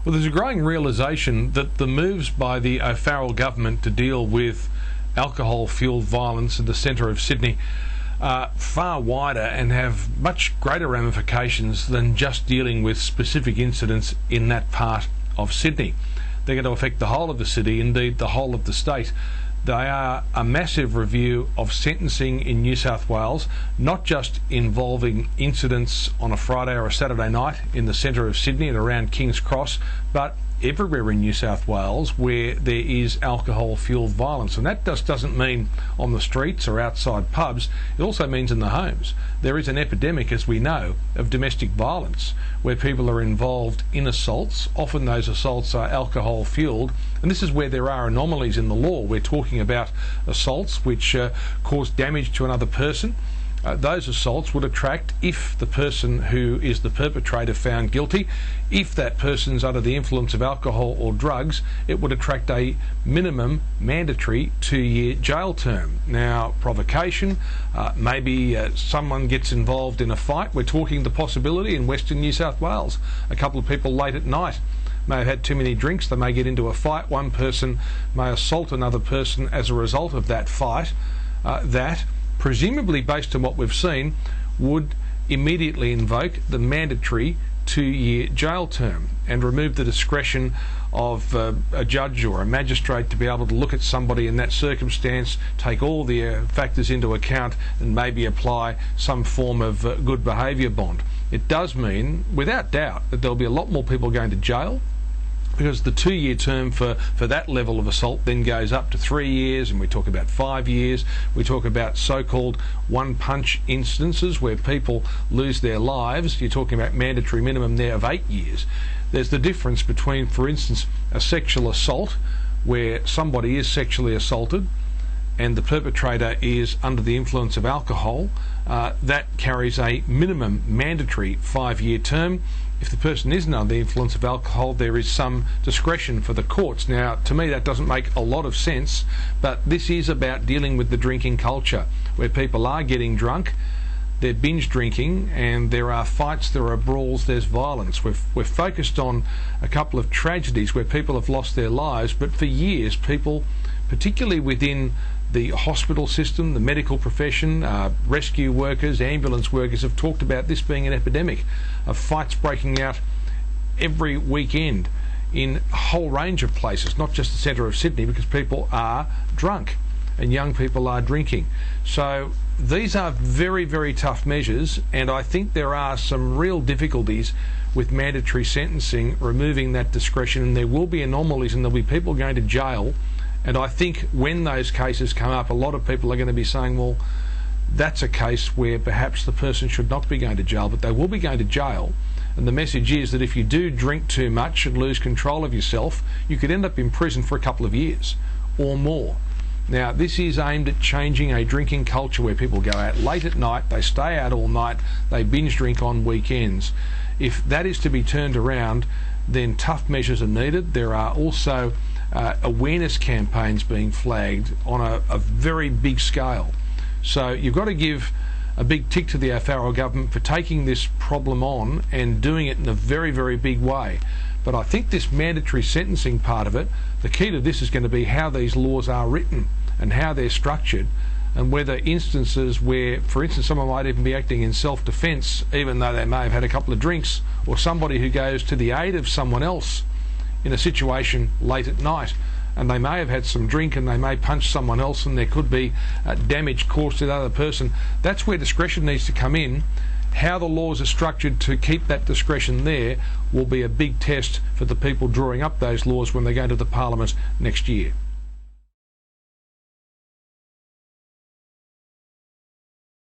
Well, there's a growing realisation that the moves by the O'Farrell government to deal with alcohol-fuelled violence in the centre of Sydney are far wider and have much greater ramifications than just dealing with specific incidents in that part of Sydney. They're going to affect the whole of the city, indeed the whole of the state. They are a massive review of sentencing in New South Wales, not just involving incidents on a Friday or a Saturday night in the centre of Sydney and around King's Cross, but everywhere in New South Wales where there is alcohol-fuelled violence. And that just doesn't mean on the streets or outside pubs, it also means in the homes. There is an epidemic, as we know, of domestic violence where people are involved in assaults. Often those assaults are alcohol-fuelled, and this is where there are anomalies in the law. We're talking about assaults which cause damage to another person. Those assaults would attract, if the person who is the perpetrator found guilty, if that person's under the influence of alcohol or drugs, it would attract a minimum mandatory 2-year jail term. Now, provocation, maybe someone gets involved in a fight. We're talking the possibility in Western New South Wales. A couple of people late at night may have had too many drinks, they may get into a fight, one person may assault another person as a result of that fight. That, presumably based on what we've seen, would immediately invoke the mandatory 2-year jail term and remove the discretion of a judge or a magistrate to be able to look at somebody in that circumstance, take all the factors into account and maybe apply some form of good behaviour bond. It does mean, without doubt, that there'll be a lot more people going to jail, because the 2-year term for that level of assault then goes up to 3 years, and we talk about 5 years. We talk about so-called one-punch instances where people lose their lives. You're talking about mandatory minimum there of 8 years. There's the difference between, for instance, a sexual assault where somebody is sexually assaulted and the perpetrator is under the influence of alcohol. That carries a minimum mandatory 5-year term. If the person isn't under the influence of alcohol, there is some discretion for the courts. Now, to me, that doesn't make a lot of sense, but this is about dealing with the drinking culture, where people are getting drunk, they're binge drinking, and there are fights, there are brawls, there's violence. We've focused on a couple of tragedies where people have lost their lives, but for years, people, particularly within the hospital system, the medical profession, rescue workers, ambulance workers, have talked about this being an epidemic of fights breaking out every weekend in a whole range of places, not just the centre of Sydney, because people are drunk and young people are drinking. So these are very, very tough measures, and I think there are some real difficulties with mandatory sentencing, removing that discretion, and there will be anomalies and there'll be people going to jail. And I think when those cases come up, a lot of people are going to be saying, well, that's a case where perhaps the person should not be going to jail, but they will be going to jail. And the message is that if you do drink too much and lose control of yourself, you could end up in prison for a couple of years or more. Now, this is aimed at changing a drinking culture where people go out late at night, they stay out all night, they binge drink on weekends. If that is to be turned around, then tough measures are needed. There are also awareness campaigns being flagged on a very big scale. So you've got to give a big tick to the O'Farrell government for taking this problem on and doing it in a very, very big way. But I think this mandatory sentencing part of it, the key to this is going to be how these laws are written and how they're structured, and whether instances where, for instance, someone might even be acting in self-defence even though they may have had a couple of drinks, or somebody who goes to the aid of someone else in a situation late at night, and they may have had some drink and they may punch someone else and there could be damage caused to the other person. That's where discretion needs to come in. How the laws are structured to keep that discretion there will be a big test for the people drawing up those laws when they go to the Parliament next year.